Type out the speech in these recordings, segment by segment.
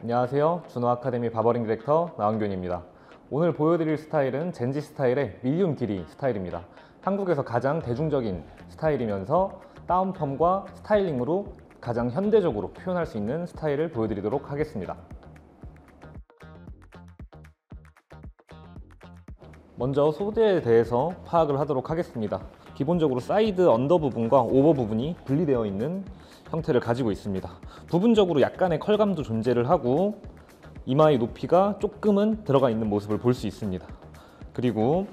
안녕하세요. 준호 아카데미 바버링 디렉터 나은균입니다. 오늘 보여드릴 스타일은 젠지 스타일의 밀리움 길이 스타일입니다. 한국에서 가장 대중적인 스타일이면서 다운펌과 스타일링으로 가장 현대적으로 표현할 수 있는 스타일을 보여드리도록 하겠습니다. 먼저 소재에 대해서 파악을 하도록 하겠습니다. 기본적으로 사이드 언더 부분과 오버 부분이 분리되어 있는 형태를 가지고 있습니다. 부분적으로 약간의 컬감도 존재를 하고 이마의 높이가 조금은 들어가 있는 모습을 볼 수 있습니다. 그리고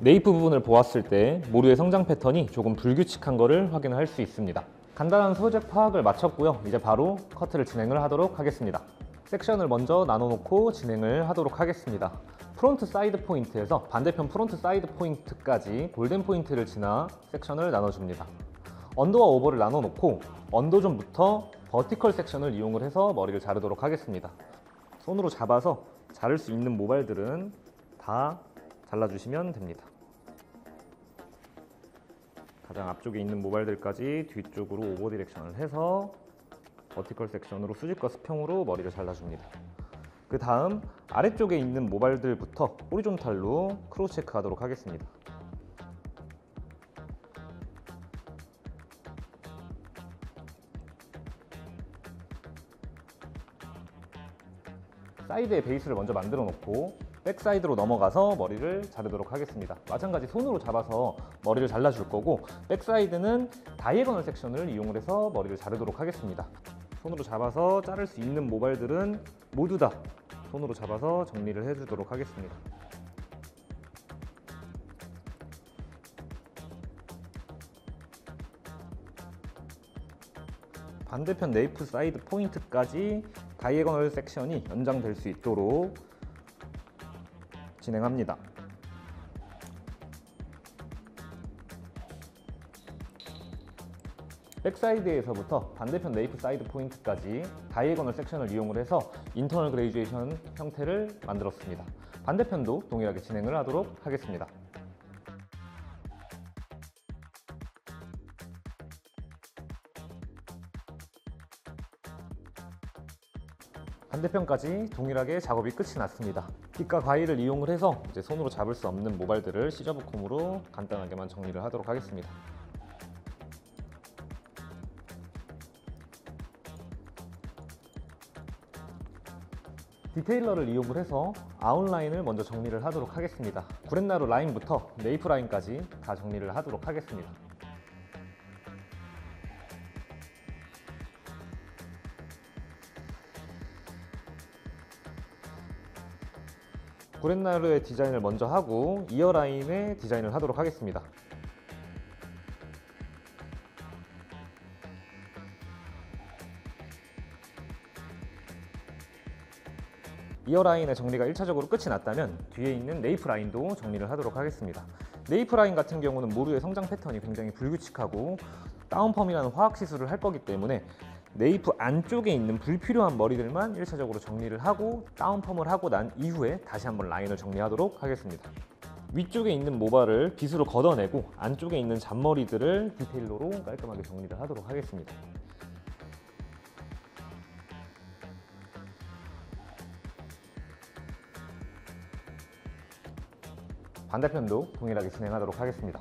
네이프 부분을 보았을 때 모루의 성장 패턴이 조금 불규칙한 것을 확인할 수 있습니다. 간단한 소재 파악을 마쳤고요. 이제 바로 커트를 진행을 하도록 하겠습니다. 섹션을 먼저 나눠놓고 진행을 하도록 하겠습니다. 프론트 사이드 포인트에서 반대편 프론트 사이드 포인트까지 골든 포인트를 지나 섹션을 나눠줍니다. 언더와 오버를 나눠놓고 언더존부터 버티컬 섹션을 이용을 해서 머리를 자르도록 하겠습니다. 손으로 잡아서 자를 수 있는 모발들은 다 잘라주시면 됩니다. 가장 앞쪽에 있는 모발들까지 뒤쪽으로 오버 디렉션을 해서 버티컬 섹션으로 수직과 수평으로 머리를 잘라줍니다. 그 다음 아래쪽에 있는 모발들부터 호리존탈로 크로스 체크 하도록 하겠습니다. 사이드에 베이스를 먼저 만들어 놓고 백사이드로 넘어가서 머리를 자르도록 하겠습니다. 마찬가지 손으로 잡아서 머리를 잘라줄 거고 백사이드는 다이애고널 섹션을 이용을 해서 머리를 자르도록 하겠습니다. 손으로 잡아서 자를 수 있는 모발들은 모두 다 손으로 잡아서 정리를 해주도록 하겠습니다. 반대편 네이프 사이드 포인트까지 다이애고널 섹션이 연장될 수 있도록 진행합니다. 백사이드에서부터 반대편 네이프 사이드 포인트까지 다이애고널 섹션을 이용을 해서 인터널 그레듀에이션 형태를 만들었습니다. 반대편도 동일하게 진행을 하도록 하겠습니다. 반대편까지 동일하게 작업이 끝이 났습니다. 빗과 가위를 이용을 해서 이제 손으로 잡을 수 없는 모발들을 시저브콤으로 간단하게만 정리를 하도록 하겠습니다. 디테일러를 이용을 해서 아웃라인을 먼저 정리를 하도록 하겠습니다. 구렛나루 라인부터 네이프 라인까지 다 정리를 하도록 하겠습니다. 구렛나루의 디자인을 먼저 하고 이어라인의 디자인을 하도록 하겠습니다. 이어라인의 정리가 1차적으로 끝이 났다면 뒤에 있는 네이프 라인도 정리를 하도록 하겠습니다. 네이프 라인 같은 경우는 모루의 성장 패턴이 굉장히 불규칙하고 다운펌이라는 화학 시술을 할 거기 때문에 네이프 안쪽에 있는 불필요한 머리들만 1차적으로 정리를 하고 다운펌을 하고 난 이후에 다시 한번 라인을 정리하도록 하겠습니다. 위쪽에 있는 모발을 빗으로 걷어내고 안쪽에 있는 잔머리들을 디테일러로 깔끔하게 정리를 하도록 하겠습니다. 반대편도 동일하게 진행하도록 하겠습니다.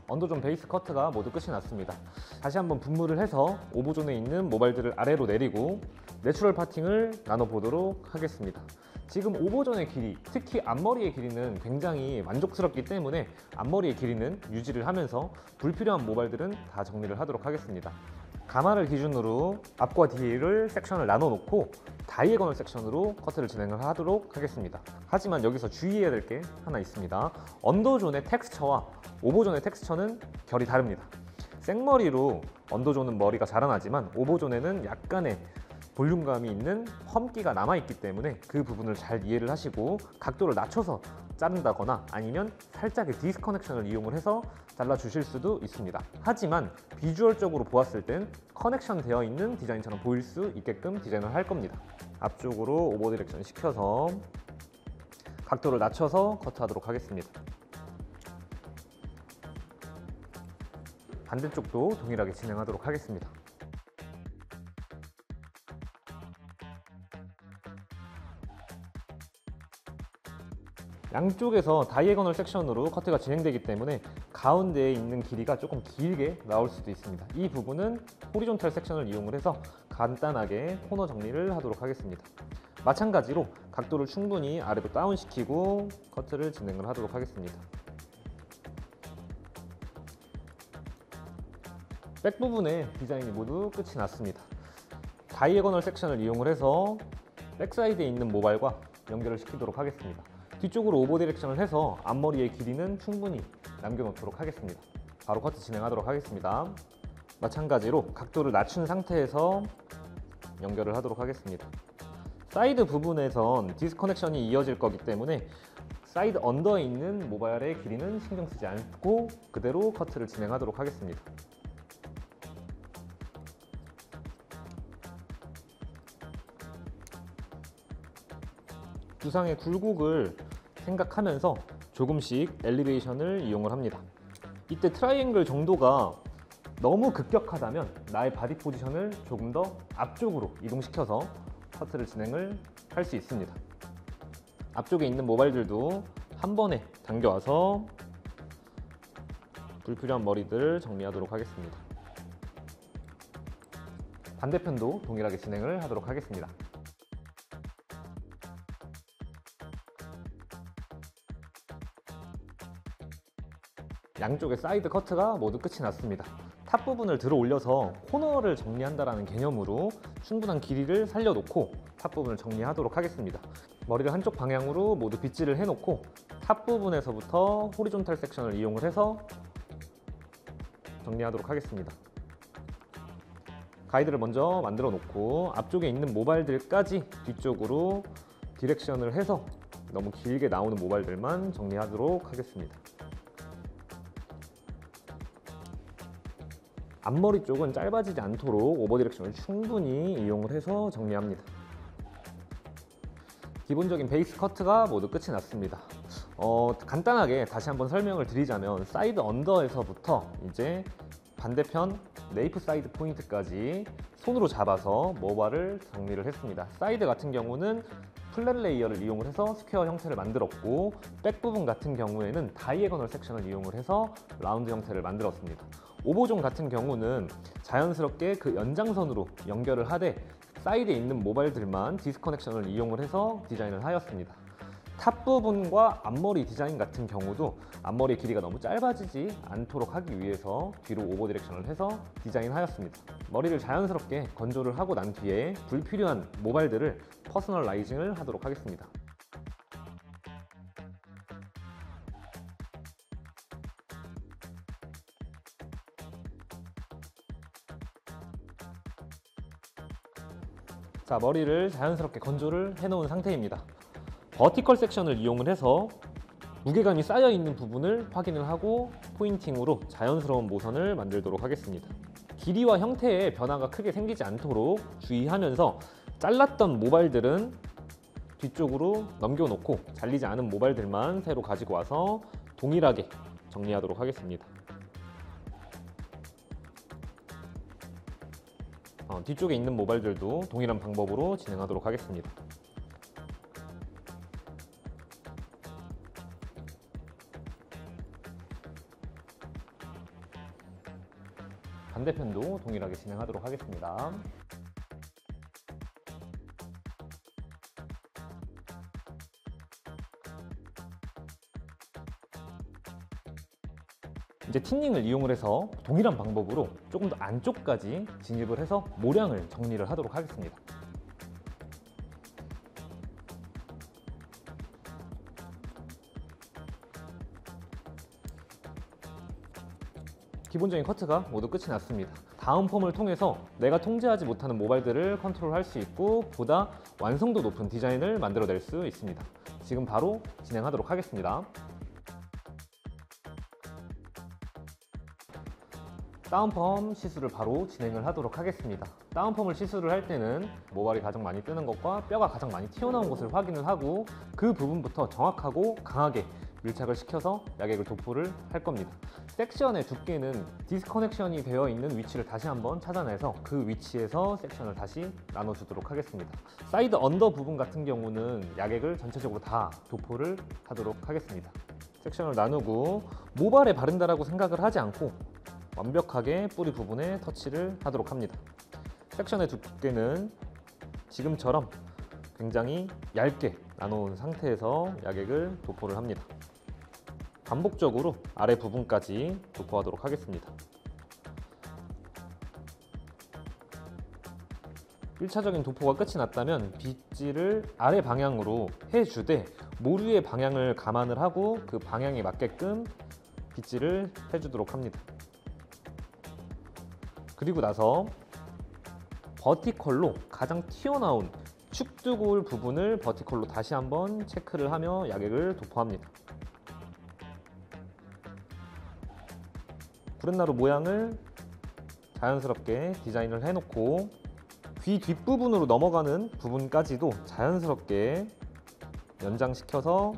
언더존 베이스 커트가 모두 끝이 났습니다. 다시 한번 분무를 해서 오버존에 있는 모발들을 아래로 내리고 내추럴 파팅을 나눠보도록 하겠습니다. 지금 오버존의 길이, 특히 앞머리의 길이는 굉장히 만족스럽기 때문에 앞머리의 길이는 유지를 하면서 불필요한 모발들은 다 정리를 하도록 하겠습니다. 가마를 기준으로 앞과 뒤를 섹션을 나눠놓고 다이애고널 섹션으로 커트를 진행을 하도록 하겠습니다. 하지만 여기서 주의해야 될 게 하나 있습니다. 언더존의 텍스처와 오버존의 텍스처는 결이 다릅니다. 생머리로 언더존은 머리가 자라나지만 오버존에는 약간의 볼륨감이 있는 펌기가 남아있기 때문에 그 부분을 잘 이해를 하시고 각도를 낮춰서 자른다거나 아니면 살짝의 디스커넥션을 이용을 해서 잘라주실 수도 있습니다. 하지만 비주얼적으로 보았을 땐 커넥션 되어 있는 디자인처럼 보일 수 있게끔 디자인을 할 겁니다. 앞쪽으로 오버 디렉션 시켜서 각도를 낮춰서 커트하도록 하겠습니다. 반대쪽도 동일하게 진행하도록 하겠습니다. 양쪽에서 다이애고널 섹션으로 커트가 진행되기 때문에 가운데에 있는 길이가 조금 길게 나올 수도 있습니다. 이 부분은 호리존탈 섹션을 이용을 해서 간단하게 코너 정리를 하도록 하겠습니다. 마찬가지로 각도를 충분히 아래로 다운시키고 커트를 진행을 하도록 하겠습니다. 백 부분의 디자인이 모두 끝이 났습니다. 다이애고널 섹션을 이용을 해서 백사이드에 있는 모발과 연결을 시키도록 하겠습니다. 뒤쪽으로 오버 디렉션을 해서 앞머리의 길이는 충분히 남겨놓도록 하겠습니다. 바로 커트 진행하도록 하겠습니다. 마찬가지로 각도를 낮춘 상태에서 연결을 하도록 하겠습니다. 사이드 부분에선 디스커넥션이 이어질 거기 때문에 사이드 언더에 있는 모발의 길이는 신경 쓰지 않고 그대로 커트를 진행하도록 하겠습니다. 두상의 굴곡을 생각하면서 조금씩 엘리베이션을 이용을 합니다. 이때 트라이앵글 정도가 너무 급격하다면 나의 바디 포지션을 조금 더 앞쪽으로 이동시켜서 커트를 진행을 할 수 있습니다. 앞쪽에 있는 모발들도 한 번에 당겨와서 불필요한 머리들 정리하도록 하겠습니다. 반대편도 동일하게 진행을 하도록 하겠습니다. 양쪽의 사이드 커트가 모두 끝이 났습니다. 탑 부분을 들어 올려서 코너를 정리한다는 개념으로 충분한 길이를 살려놓고 탑 부분을 정리하도록 하겠습니다. 머리를 한쪽 방향으로 모두 빗질을 해놓고 탑 부분에서부터 호리존탈 섹션을 이용을 해서 정리하도록 하겠습니다. 가이드를 먼저 만들어 놓고 앞쪽에 있는 모발들까지 뒤쪽으로 디렉션을 해서 너무 길게 나오는 모발들만 정리하도록 하겠습니다. 앞머리 쪽은 짧아지지 않도록 오버 디렉션을 충분히 이용을 해서 정리합니다. 기본적인 베이스 커트가 모두 끝이 났습니다. 간단하게 다시 한번 설명을 드리자면 사이드 언더에서부터 이제 반대편 네이프 사이드 포인트까지 손으로 잡아서 모발을 정리를 했습니다. 사이드 같은 경우는 플랫 레이어를 이용을 해서 스퀘어 형태를 만들었고 백 부분 같은 경우에는 다이애고널 섹션을 이용을 해서 라운드 형태를 만들었습니다. 오버존 같은 경우는 자연스럽게 그 연장선으로 연결을 하되 사이드에 있는 모발들만 디스커넥션을 이용을 해서 디자인을 하였습니다. 탑 부분과 앞머리 디자인 같은 경우도 앞머리 길이가 너무 짧아지지 않도록 하기 위해서 뒤로 오버 디렉션을 해서 디자인하였습니다. 머리를 자연스럽게 건조를 하고 난 뒤에 불필요한 모발들을 퍼스널라이징을 하도록 하겠습니다. 자, 머리를 자연스럽게 건조를 해놓은 상태입니다. 버티컬 섹션을 이용을 해서 무게감이 쌓여있는 부분을 확인을 하고 포인팅으로 자연스러운 모선을 만들도록 하겠습니다. 길이와 형태에 변화가 크게 생기지 않도록 주의하면서 잘랐던 모발들은 뒤쪽으로 넘겨놓고 잘리지 않은 모발들만 새로 가지고 와서 동일하게 정리하도록 하겠습니다. 뒤쪽에 있는 모발들도 동일한 방법으로 진행하도록 하겠습니다. 반대편도 동일하게 진행하도록 하겠습니다. 이제 틴닝을 이용을 해서 동일한 방법으로 조금 더 안쪽까지 진입을 해서 모량을 정리를 하도록 하겠습니다. 기본적인 커트가 모두 끝이 났습니다. 다음 펌을 통해서 내가 통제하지 못하는 모발들을 컨트롤할 수 있고 보다 완성도 높은 디자인을 만들어낼 수 있습니다. 지금 바로 진행하도록 하겠습니다. 다운펌 시술을 바로 진행을 하도록 하겠습니다. 다운펌을 시술을 할 때는 모발이 가장 많이 뜨는 것과 뼈가 가장 많이 튀어나온 곳을 확인을 하고 그 부분부터 정확하고 강하게 밀착을 시켜서 약액을 도포를 할 겁니다. 섹션의 두께는 디스커넥션이 되어 있는 위치를 다시 한번 찾아내서 그 위치에서 섹션을 다시 나눠주도록 하겠습니다. 사이드 언더 부분 같은 경우는 약액을 전체적으로 다 도포를 하도록 하겠습니다. 섹션을 나누고 모발에 바른다라고 생각을 하지 않고 완벽하게 뿌리 부분에 터치를 하도록 합니다. 섹션의 두께는 지금처럼 굉장히 얇게 나눠온 상태에서 약액을 도포를 합니다. 반복적으로 아래 부분까지 도포하도록 하겠습니다. 1차적인 도포가 끝이 났다면 빗질을 아래 방향으로 해주되 모류의 방향을 감안을 하고 그 방향에 맞게끔 빗질을 해주도록 합니다. 그리고 나서 버티컬로 가장 튀어나온 축두골 부분을 버티컬로 다시 한번 체크를 하며 약액을 도포합니다. 구렛나루 모양을 자연스럽게 디자인을 해놓고 귀 뒷부분으로 넘어가는 부분까지도 자연스럽게 연장시켜서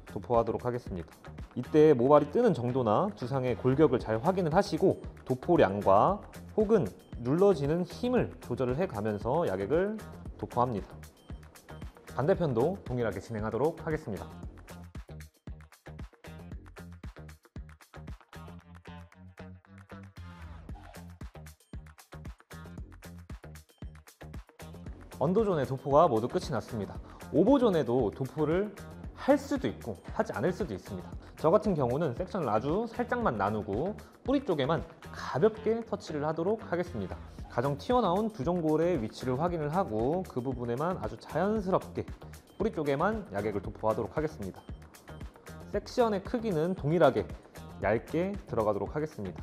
도포하도록 하겠습니다. 이때 모발이 뜨는 정도나 두상의 골격을 잘 확인을 하시고 도포량과 혹은 눌러지는 힘을 조절을 해가면서 약액을 도포합니다. 반대편도 동일하게 진행하도록 하겠습니다. 언더존의 도포가 모두 끝이 났습니다. 오버존에도 도포를 할 수도 있고 하지 않을 수도 있습니다. 저 같은 경우는 섹션을 아주 살짝만 나누고 뿌리 쪽에만 가볍게 터치를 하도록 하겠습니다. 가장 튀어나온 두정골의 위치를 확인을 하고 그 부분에만 아주 자연스럽게 뿌리 쪽에만 약액을 도포하도록 하겠습니다. 섹션의 크기는 동일하게 얇게 들어가도록 하겠습니다.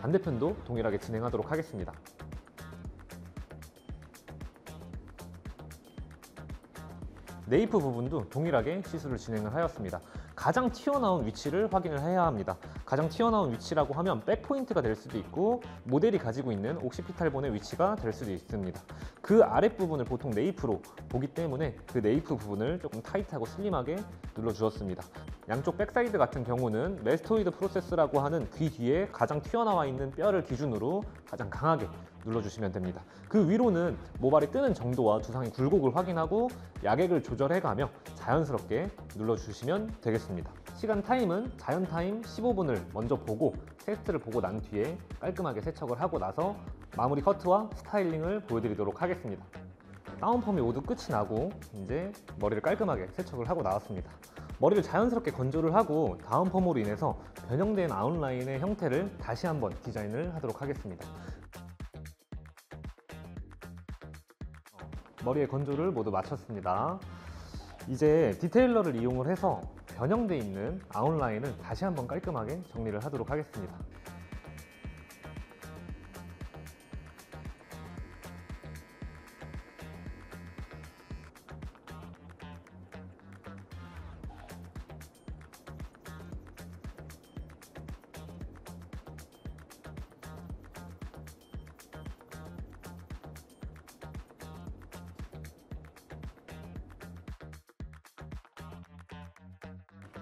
반대편도 동일하게 진행하도록 하겠습니다. 네이프 부분도 동일하게 시술을 진행을 하였습니다. 가장 튀어나온 위치를 확인을 해야 합니다. 가장 튀어나온 위치라고 하면 백포인트가 될 수도 있고 모델이 가지고 있는 옥시피탈본의 위치가 될 수도 있습니다. 그 아랫부분을 보통 네이프로 보기 때문에 그 네이프 부분을 조금 타이트하고 슬림하게 눌러주었습니다. 양쪽 백사이드 같은 경우는 메스토이드 프로세스라고 하는 귀 뒤에 가장 튀어나와 있는 뼈를 기준으로 가장 강하게 눌러주시면 됩니다. 그 위로는 모발이 뜨는 정도와 두상의 굴곡을 확인하고 약액을 조절해가며 자연스럽게 눌러주시면 되겠습니다. 시간 타임은 자연 타임 15분을 먼저 보고 테스트를 보고 난 뒤에 깔끔하게 세척을 하고 나서 마무리 커트와 스타일링을 보여드리도록 하겠습니다. 다운펌이 모두 끝이 나고 이제 머리를 깔끔하게 세척을 하고 나왔습니다. 머리를 자연스럽게 건조를 하고 다운펌으로 인해서 변형된 아웃라인의 형태를 다시 한번 디자인을 하도록 하겠습니다. 머리의 건조를 모두 마쳤습니다. 이제 디테일러를 이용을 해서 변형되어 있는 아웃라인을 다시 한번 깔끔하게 정리를 하도록 하겠습니다.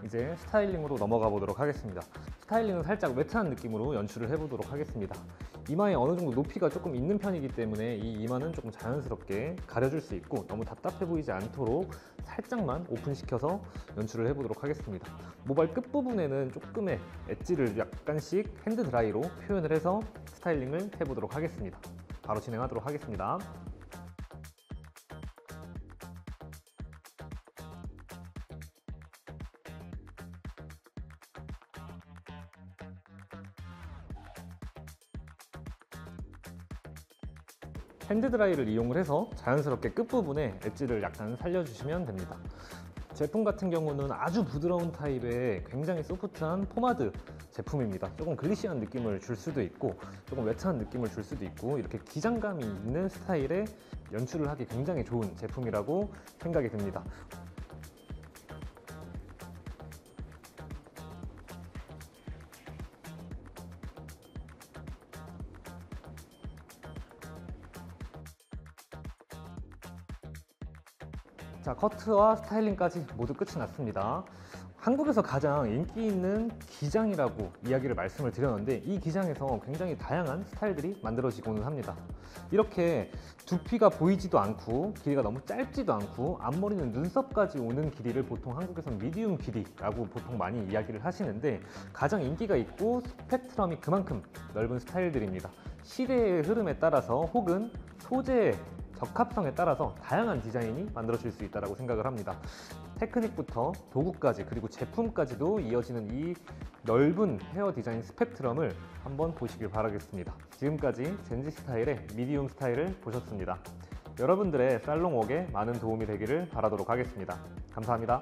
이제 스타일링으로 넘어가 보도록 하겠습니다. 스타일링은 살짝 웨트한 느낌으로 연출을 해보도록 하겠습니다. 이마에 어느 정도 높이가 조금 있는 편이기 때문에 이 이마는 조금 자연스럽게 가려줄 수 있고 너무 답답해 보이지 않도록 살짝만 오픈시켜서 연출을 해보도록 하겠습니다. 모발 끝부분에는 조금의 엣지를 약간씩 핸드드라이로 표현을 해서 스타일링을 해보도록 하겠습니다. 바로 진행하도록 하겠습니다. 핸드드라이를 이용을 해서 자연스럽게 끝부분에 엣지를 약간 살려주시면 됩니다. 제품 같은 경우는 아주 부드러운 타입의 굉장히 소프트한 포마드 제품입니다. 조금 글리시한 느낌을 줄 수도 있고 조금 웨트한 느낌을 줄 수도 있고 이렇게 기장감이 있는 스타일의 연출을 하기 굉장히 좋은 제품이라고 생각이 듭니다. 자, 커트와 스타일링까지 모두 끝이 났습니다. 한국에서 가장 인기 있는 기장이라고 이야기를 말씀을 드렸는데 이 기장에서 굉장히 다양한 스타일들이 만들어지고는 합니다. 이렇게 두피가 보이지도 않고 길이가 너무 짧지도 않고 앞머리는 눈썹까지 오는 길이를 보통 한국에서는 미디움 길이라고 보통 많이 이야기를 하시는데 가장 인기가 있고 스펙트럼이 그만큼 넓은 스타일들입니다. 시대의 흐름에 따라서 혹은 소재의 적합성에 따라서 다양한 디자인이 만들어질 수 있다고 생각을 합니다. 테크닉부터 도구까지 그리고 제품까지도 이어지는 이 넓은 헤어 디자인 스펙트럼을 한번 보시길 바라겠습니다. 지금까지 젠지 스타일의 미디움 스타일을 보셨습니다. 여러분들의 살롱웍에 많은 도움이 되기를 바라도록 하겠습니다. 감사합니다.